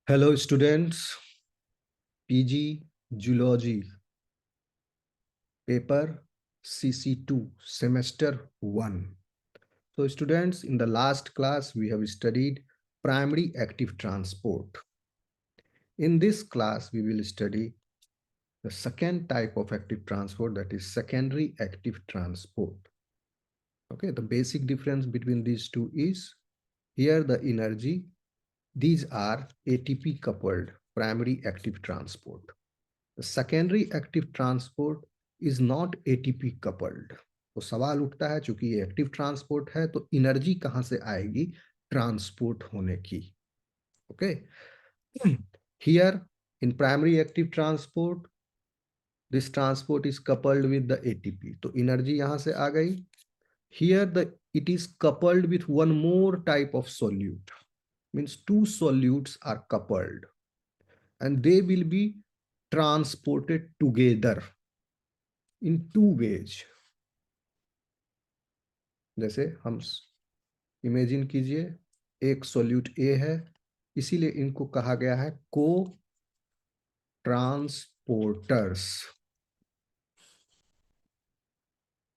Hello students, PG Zoology paper CC2 semester 1. So students, in the last class we have studied primary active transport. In this class we will study the second type of active transport, that is secondary active transport. Okay, the basic difference between these two is here the energy, these are ATP coupled primary active transport. The secondary active transport is not ATP coupled. तो सवाल उठता है, चूंकि ये active transport है तो energy कहां से आएगी ट्रांसपोर्ट होने की. Okay, here in primary active transport this transport is coupled with the ATP, तो एनर्जी यहां से आ गई. Here the it is coupled with one more type of solute, means two solutes are coupled and they will be transported together in two ways. जैसे हम imagine कीजिए एक solute ए है, इसीलिए इनको कहा गया है को ट्रांसपोर्टर्स,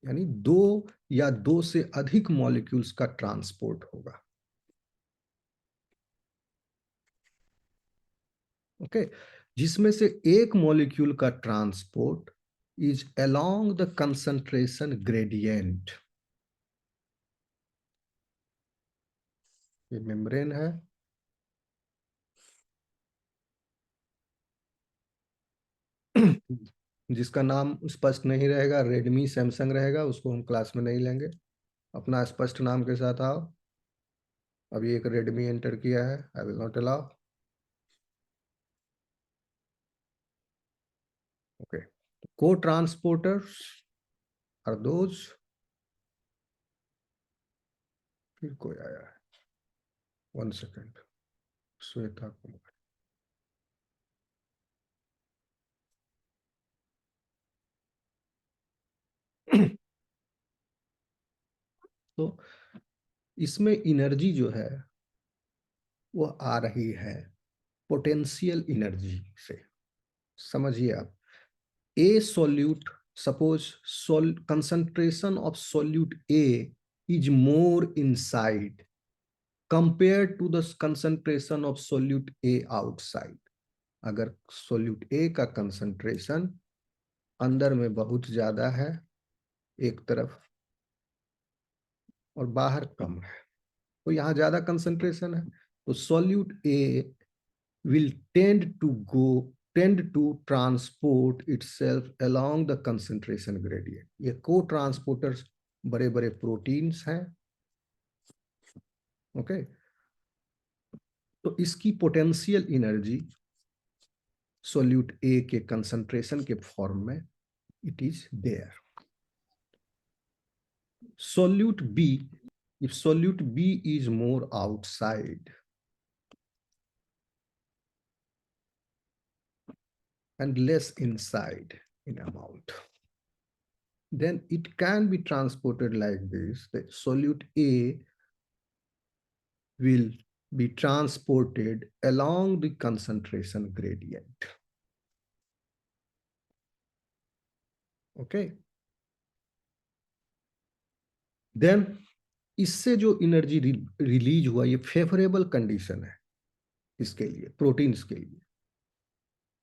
यानी दो या दो से अधिक मॉलिक्यूल्स का ट्रांसपोर्ट होगा. ओके, जिसमें से एक मॉलिक्यूल का transport is along the concentration gradient. ये मेम्ब्रेन है, जिसका नाम स्पष्ट नहीं रहेगा, रेडमी सैमसंग रहेगा, उसको हम क्लास में नहीं लेंगे. अपना स्पष्ट नाम के साथ आओ. अभी एक रेडमी एंटर किया है, I will not allow. Okay, को ट्रांसपोर्टर्स आर दोज. फिर कोई आया है, 1 सेकेंड. श्वेता कुमार. तो इसमें एनर्जी जो है वो आ रही है पोटेंशियल एनर्जी से. समझिए आप, a solute, suppose concentration of solute A is more inside compared to the concentration of solute A outside. अगर solute A का concentration अंदर में बहुत ज्यादा है एक तरफ और बाहर कम है, तो यहाँ ज्यादा कंसंट्रेशन है, तो solute A will tend to transport itself along the concentration gradient. ये को ट्रांसपोर्टर्स बड़े बड़े प्रोटीन्स हैं. ओके, तो इसकी पोटेंशियल एनर्जी सोल्यूट ए के कंसंट्रेशन के फॉर्म में it is there. Solute B, if solute B is more outside and less inside in amount, then it can be transported like this. The solute A will be transported along the concentration gradient. Okay, then इससे जो energy release हुआ, ये favourable condition है इसके लिए, proteins के लिए.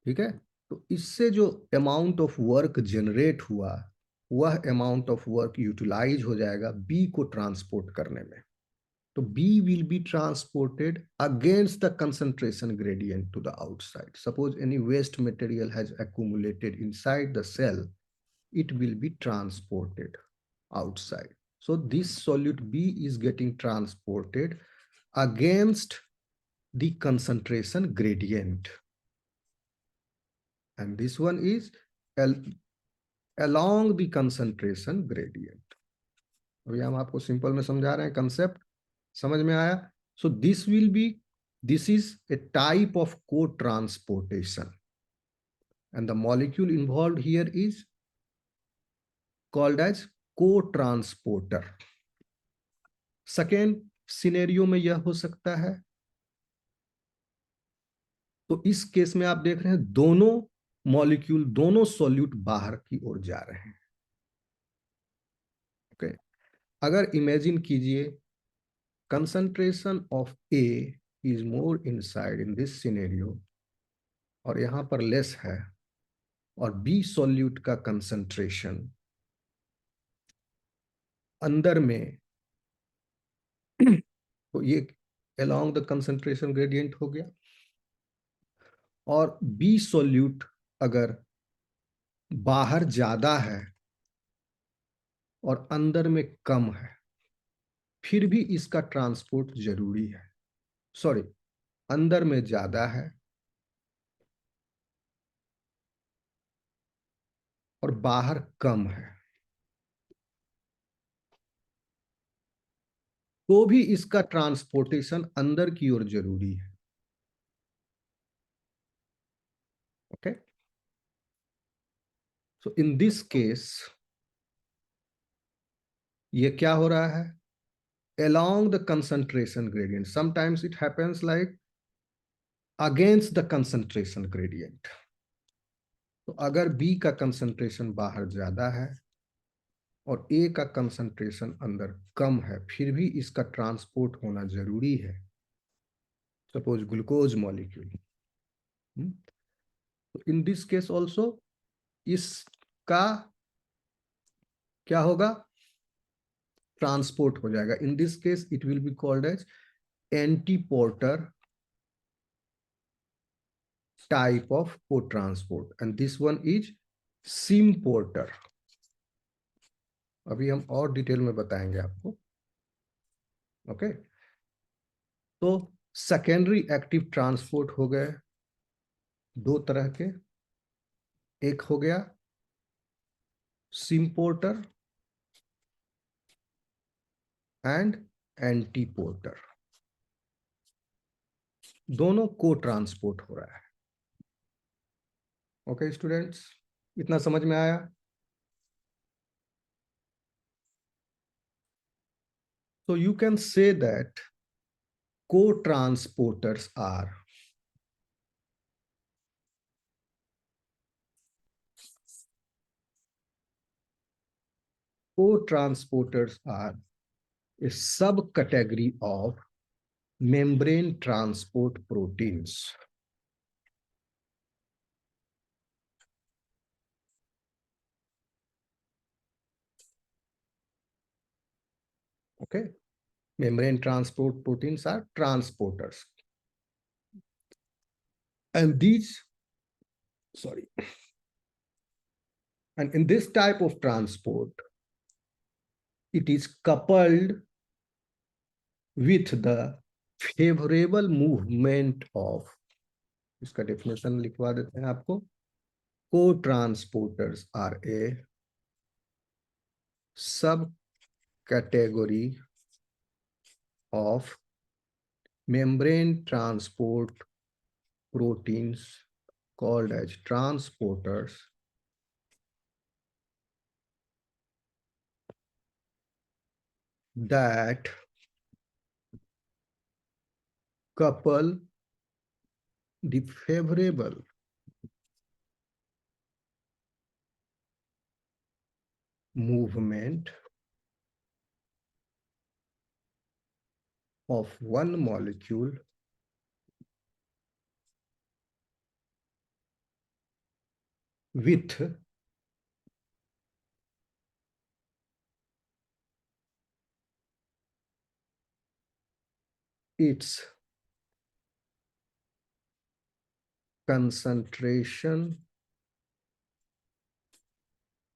ठीक है, तो इससे जो अमाउंट ऑफ वर्क जनरेट हुआ, वह अमाउंट ऑफ वर्क यूटिलाइज हो जाएगा बी को ट्रांसपोर्ट करने में. तो B will be transported against the concentration gradient to the outside. Suppose any waste material has accumulated inside the cell, it will be transported outside. So this solute B is getting transported against the concentration gradient. And this one is along the concentration gradient. अभी हम आपको simple में समझा रहे हैं, concept समझ में आया. So this will be, this is a type of cotransportation and the molecule involve here is called as cotransporter. Second scenario में यह हो सकता है तो इस केस में आप देख रहे हैं दोनों मॉलिक्यूल, दोनों सॉल्यूट बाहर की ओर जा रहे हैं। ओके, अगर इमेजिन कीजिए concentration of A is more inside in this scenario और यहां पर लेस है, और बी सॉल्यूट का कंसंट्रेशन अंदर में, तो ये अलोंग द कंसंट्रेशन ग्रेडियंट हो गया। और बी सॉल्यूट अगर बाहर ज्यादा है और अंदर में कम है, फिर भी इसका ट्रांसपोर्ट जरूरी है। सॉरी, अंदर में ज्यादा है और बाहर कम है, तो भी इसका ट्रांसपोर्टेशन अंदर की ओर जरूरी है। Okay, so in this case ये क्या हो रहा है, along the concentration gradient, sometimes it happens like against the concentration gradient। तो अगर बी का कंसंट्रेशन बाहर ज्यादा है और ए का कंसंट्रेशन अंदर कम है, फिर भी इसका ट्रांसपोर्ट होना जरूरी है। सपोज ग्लूकोज मॉलिक्यूल, तो इन दिस केस ऑल्सो इसका क्या होगा, ट्रांसपोर्ट हो जाएगा। In this case it will be called as antiporter type of co-transport, and this one is symporter. अभी हम और डिटेल में बताएंगे आपको। ओके, तो सेकेंडरी एक्टिव ट्रांसपोर्ट हो गए दो तरह के, एक हो गया SIM porter and anti porter, दोनों को ट्रांसपोर्ट हो रहा है। ओके स्टूडेंट्स, इतना समझ में आया? So you can say that co-transporters are a subcategory of membrane transport proteins। Okay, membrane transport proteins are transporters, and these, sorry, and in this type of transport, it is coupled with the favorable movement of, इसका definition लिखवा देते हैं आपको, co-transporters are a subcategory of membrane transport proteins called as transporters that couple the favorable movement of one molecule with its concentration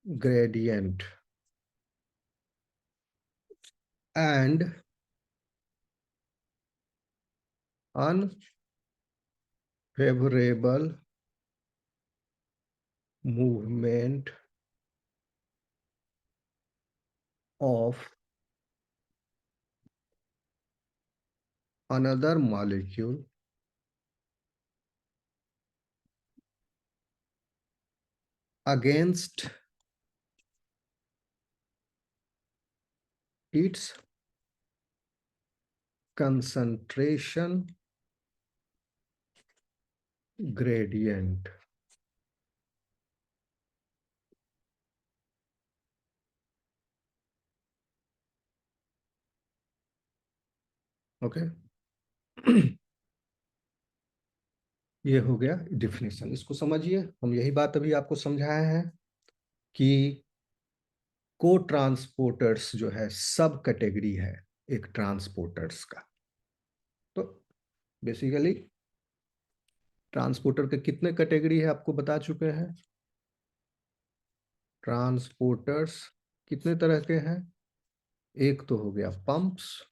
gradient and unfavorable movement of another molecule against its concentration gradient. Okay ये हो गया definition. इसको समझिए, हम यही बात अभी आपको समझाए हैं कि को ट्रांसपोर्टर्स जो है सब कैटेगरी है एक ट्रांसपोर्टर्स का। तो बेसिकली ट्रांसपोर्टर के कितने कैटेगरी है आपको बता चुके हैं। ट्रांसपोर्टर्स कितने तरह के हैं। एक तो हो गया पंप्स,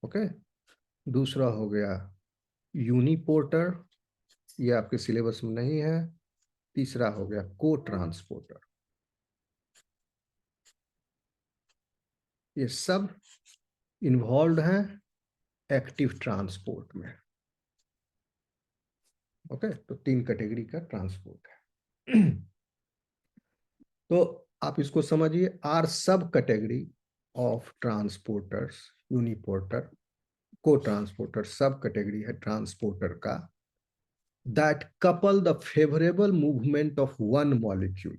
ओके। दूसरा हो गया यूनिपोर्टर, ये आपके सिलेबस में नहीं है। तीसरा हो गया को ट्रांसपोर्टर। ये सब इन्वॉल्व हैं एक्टिव ट्रांसपोर्ट में। ओके, तो 3 कैटेगरी का ट्रांसपोर्ट है। तो आप इसको समझिए, आर सब कैटेगरी ऑफ ट्रांसपोर्टर्स, यूनिपोर्टर, को ट्रांसपोर्टर सब कैटेगरी है ट्रांसपोर्टर का, that couple the favourable movement of one molecule,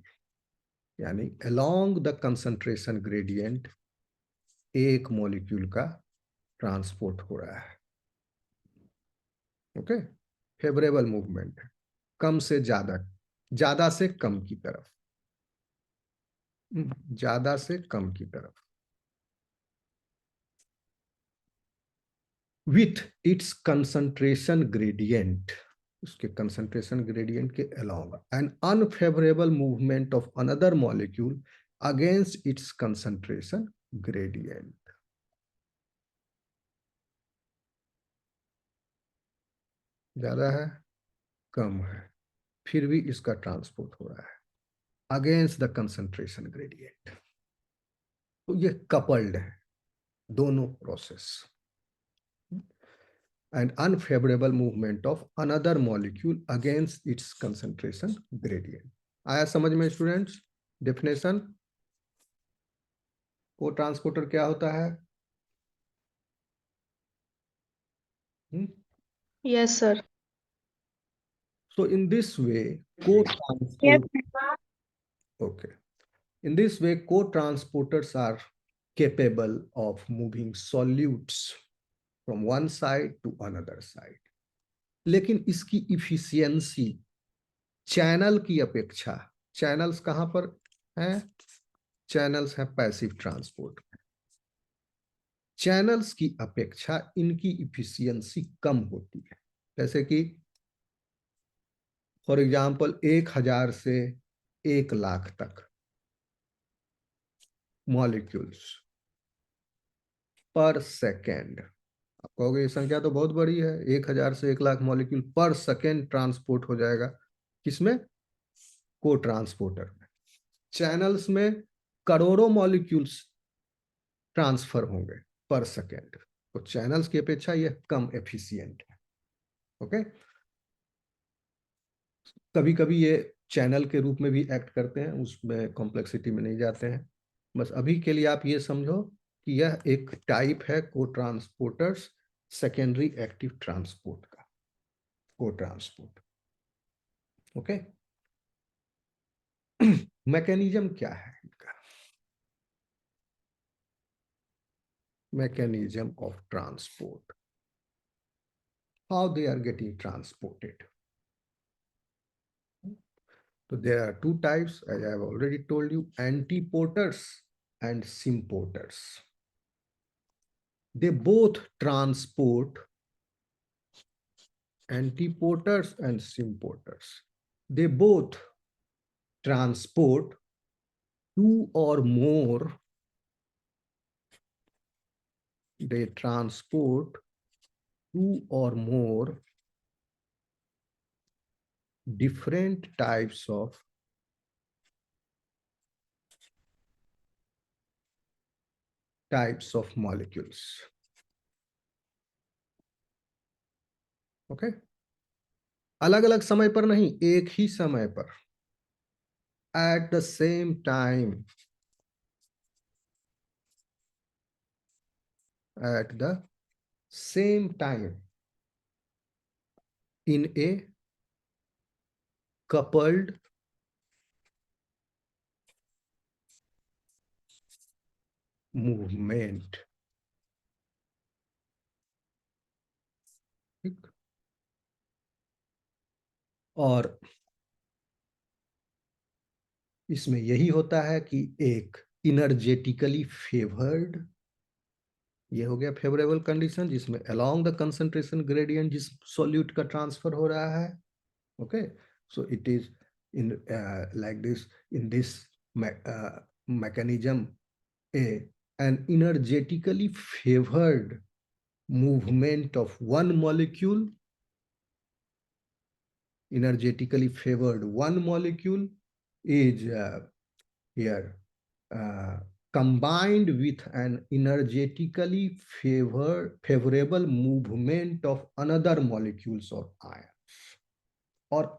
यानी अलोंग द कंसंट्रेशन ग्रेडियंट एक मॉलिक्यूल का ट्रांसपोर्ट हो रहा है। ओके, फेवरेबल मूवमेंट है, कम से ज्यादा, ज्यादा से कम की तरफ, ज्यादा से कम की तरफ, विथ इट्स कंसंट्रेशन ग्रेडियंट, उसके कंसंट्रेशन ग्रेडियंट के अलावा, an unfavourable movement of another molecule against its concentration gradient. ज्यादा है, कम है, फिर भी इसका ट्रांसपोर्ट हो रहा है अगेंस्ट द कंसंट्रेशन ग्रेडियंट। तो ये कपल्ड है दोनों process. And unfavourable movement of another molecule against its concentration gradient. आया समझ में स्टूडेंट्स डेफिनेशन। को ट्रांसपोर्टर क्या होता है। Yes, sir. So in this way, co-transport, okay. In this way, co-transporters are capable of moving solutes from one side to another side. लेकिन इसकी efficiency channel की अपेक्षा, चैनल्स कहां पर हैं, चैनल्स हैं पैसिव ट्रांसपोर्ट, चैनल्स की अपेक्षा इनकी इफिशियंसी कम होती है। जैसे कि फॉर एग्जांपल 1000 से 1,00,000 तक मॉलिक्यूल्स पर सेकेंड। आप कहोगे ये संख्या तो बहुत बड़ी है, 1000 से 1,00,000 मॉलिक्यूल पर सेकेंड ट्रांसपोर्ट हो जाएगा किसमें, को ट्रांसपोर्टर में। चैनल्स में करोड़ों मॉलिक्यूल्स ट्रांसफर होंगे पर सेकेंड, तो चैनल्स की अपेक्षा यह कम एफिशिएंट है। ओके, कभी कभी ये चैनल के रूप में भी एक्ट करते हैं, उसमें कॉम्प्लेक्सिटी में नहीं जाते हैं। बस अभी के लिए आप ये समझो कि यह एक टाइप है को ट्रांसपोर्टर्स सेकेंडरी एक्टिव ट्रांसपोर्ट का, को ट्रांसपोर्ट। ओके, मैकेनिज्म क्या है इनका, mechanism of transport, how they are getting transported. So there are two types, as I have already told you, antiporters and symporters. They both transport, antiporters and symporters. They both transport two or more, they transport two or more different types of molecules. Okay, अलग अलग समय पर नहीं, एक ही समय पर, at the same time, at the same time, in a coupled movement. ठीक, और इसमें यही होता है कि एक इनर्जेटिकली फेवर्ड, ये हो गया फेवरेबल कंडीशन जिसमें अलोंग द कंसंट्रेशन ग्रेडियंट जिस सॉल्यूट का ट्रांसफर हो रहा है. Okay, so it is in like this, in this mechanism a an energetically favored movement of one molecule, energetically favored one molecule is here combined with an energetically favorable movement of another molecules or ions, और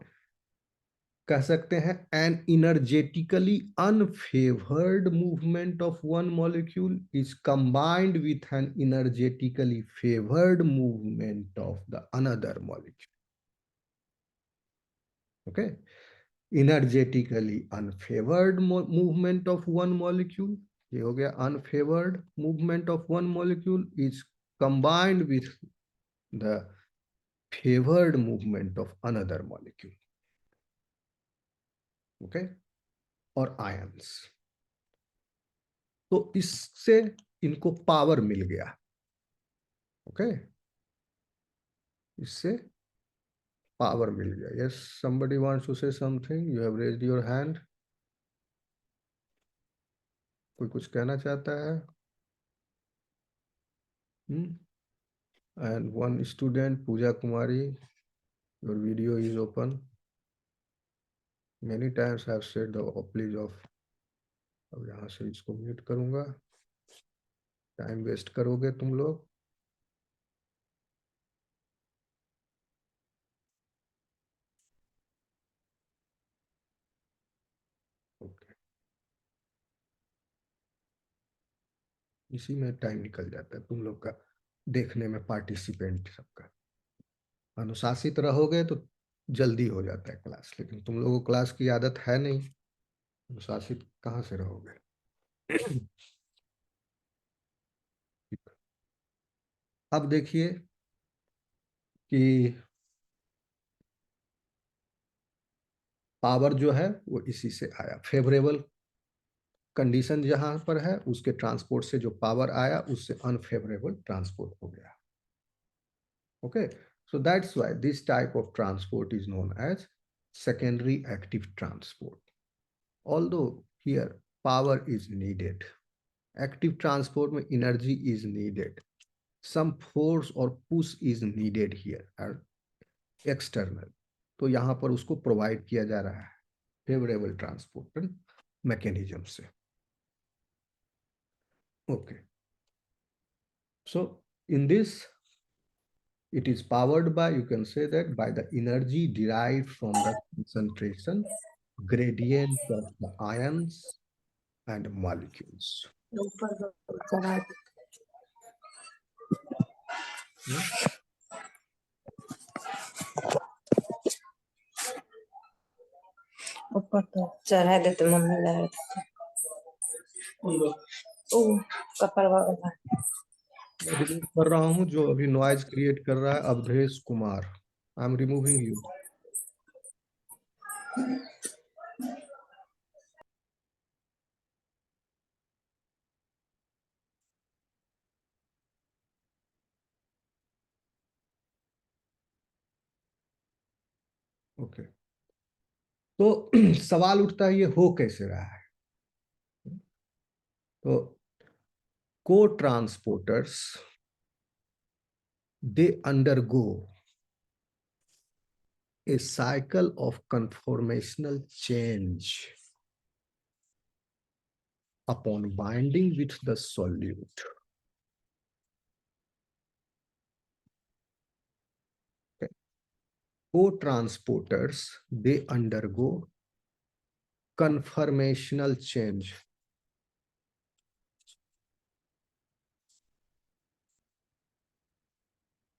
कह सकते हैं an energetically unfavored movement of one molecule is combined with an energetically favored movement of the another molecule. Okay, energetically unfavored movement of one molecule, ये हो गया unfavored movement of one molecule is combined with the favored movement of another molecule. Okay, और ions. तो इससे इनको power मिल गया. Okay, इससे power मिल गया. Yes, somebody wants to say something, you have raised your hand. कोई कुछ कहना चाहता है? And one student, Pooja Kumari, your video is open. Many times I have said the please of. अब यहाँ से इसको म्यूट करूंगा, टाइम वेस्ट करोगे तुम लोग. ओके, इसी में टाइम निकल जाता है तुम लोग का देखने में, पार्टिसिपेंट सबका. अनुशासित रहोगे तो जल्दी हो जाता है क्लास, लेकिन तुम लोगों को क्लास की आदत है नहीं, अनुशासित कहाँ से रहोगे. अब देखिए कि पावर जो है वो इसी से आया. फेवरेबल कंडीशन जहां पर है उसके ट्रांसपोर्ट से जो पावर आया उससे अनफेवरेबल ट्रांसपोर्ट हो गया. Okay, so that's why this type of transport is known as secondary active transport. Although here power is needed, active transport में energy is needed, some force or push is needed here और external, तो यहाँ पर उसको provide किया जा रहा है फेवरेबल ट्रांसपोर्ट मैकेनिज्म से. Okay, so in this it is powered by, you can say that, by the energy derived from the concentration gradient of the ions and molecules. ऊपर तो चढ़ा देते मम्मी लगा ओ कपड़ा वाला. रिमूव कर रहा हूं जो अभी नॉइज क्रिएट कर रहा है, Awadhesh Kumar. I am removing you. Okay, तो सवाल उठता है ये हो कैसे रहा है. तो को transporters they undergo a cycle of conformational change upon binding with the solute. Okay. Co-transporters, they undergo conformational change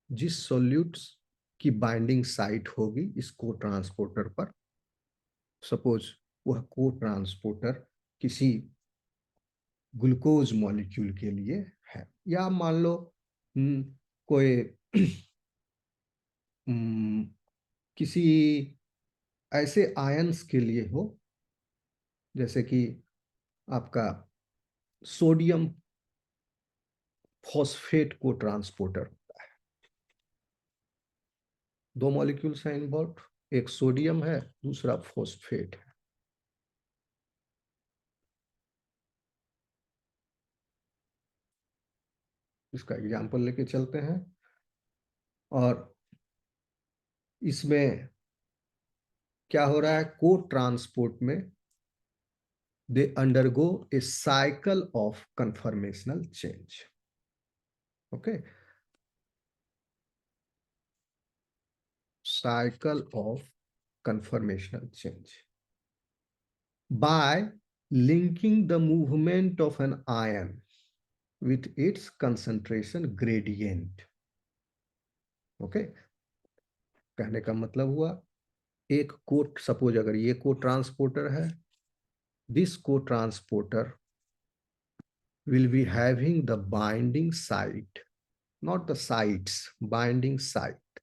जिस solutes की बाइंडिंग साइट होगी इस को ट्रांसपोर्टर पर। सपोज वह को ट्रांसपोर्टर किसी ग्लूकोज मॉलिक्यूल के लिए है, या मान लो कोई किसी ऐसे आयंस के लिए हो, जैसे कि आपका सोडियम फॉस्फेट को ट्रांसपोर्टर होता है। दो मॉलिक्यूल्स हैं इन्वॉल्व, एक सोडियम है, दूसरा फॉस्फेट है। इसका एग्जांपल लेके चलते हैं, और इसमें क्या हो रहा है, को ट्रांसपोर्ट में they undergo a cycle of conformational change. Okay, cycle of conformational change by linking the movement of an ion with its concentration gradient. Okay, कहने का मतलब हुआ, एक कोट, सपोज अगर ये को ट्रांसपोर्टर है, this co-transporter will be having the binding site, not the sites, binding site.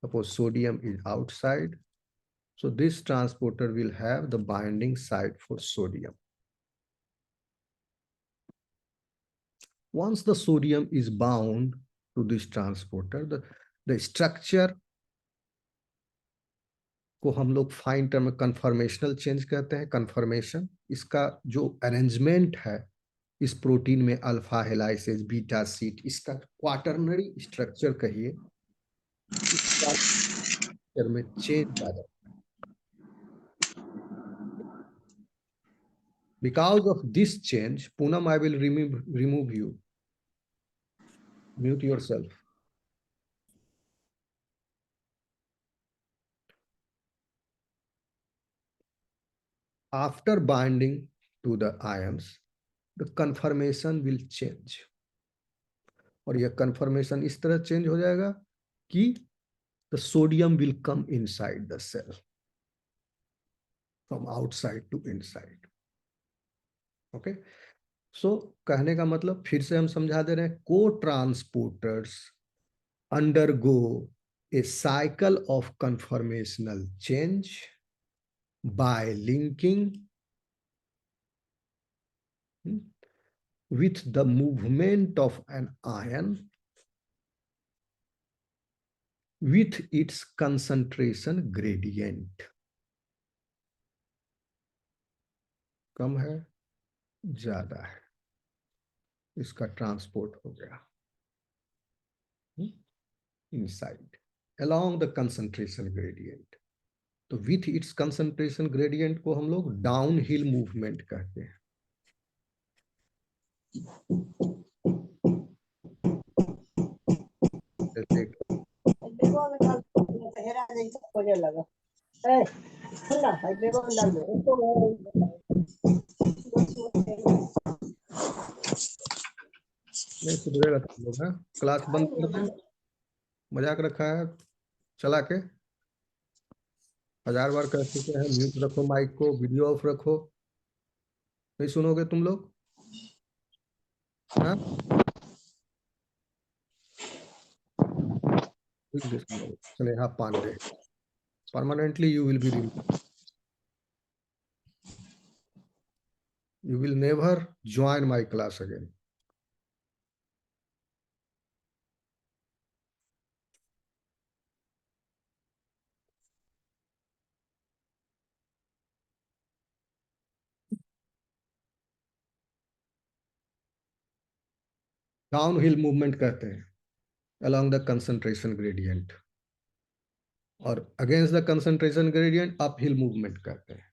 Suppose sodium is outside, so this transporter will have the binding site for sodium. Once the sodium is bound to this transporter, the structure को हम लोग fine term conformational change कहते हैं। Conformation, इसका जो arrangement है इस protein में, अल्फा हेलाइसेस, बीटा सीट, इसका क्वाटरनरी स्ट्रक्चर कहिए, में चेंज आ जाता है। Because of this change, Poonam, I will remove you. Mute yourself. After binding to the ions, the conformation will change. और यह conformation इस तरह चेंज हो जाएगा कि the sodium will come inside the cell from outside to inside. Okay, so कहने का मतलब फिर से हम समझा दे रहे हैं, co-transporters undergo a cycle of conformational change by linking with the movement of an ion with its concentration gradient. कम है, ज्यादा है, इसका ट्रांसपोर्ट हो गया inside along the concentration gradient. तो with its concentration gradient को हम लोग डाउन हिल मूवमेंट कहते हैं। नहीं सुधरेगा तुम लोग, है क्लास बंद कर दे, मजाक रखा है चला के, 1000 बार कह चुके हैं म्यूट रखो माइक को, वीडियो ऑफ रखो, नहीं सुनोगे तुम लोग, हाँ? Sneha Pandey, permanently you will be removed. You will never join my class again. Downhill movement कहते हैं along the concentration gradient, और against the concentration gradient uphill movement कहते हैं।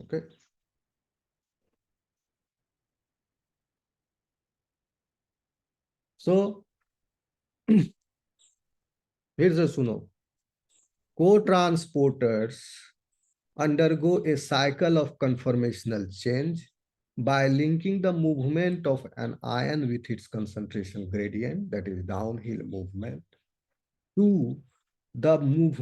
ओके, सो फिर से सुनो, co-transporters undergo a cycle of conformational change by linking the movement of an ion with its concentration gradient, that is downhill movement, to the movement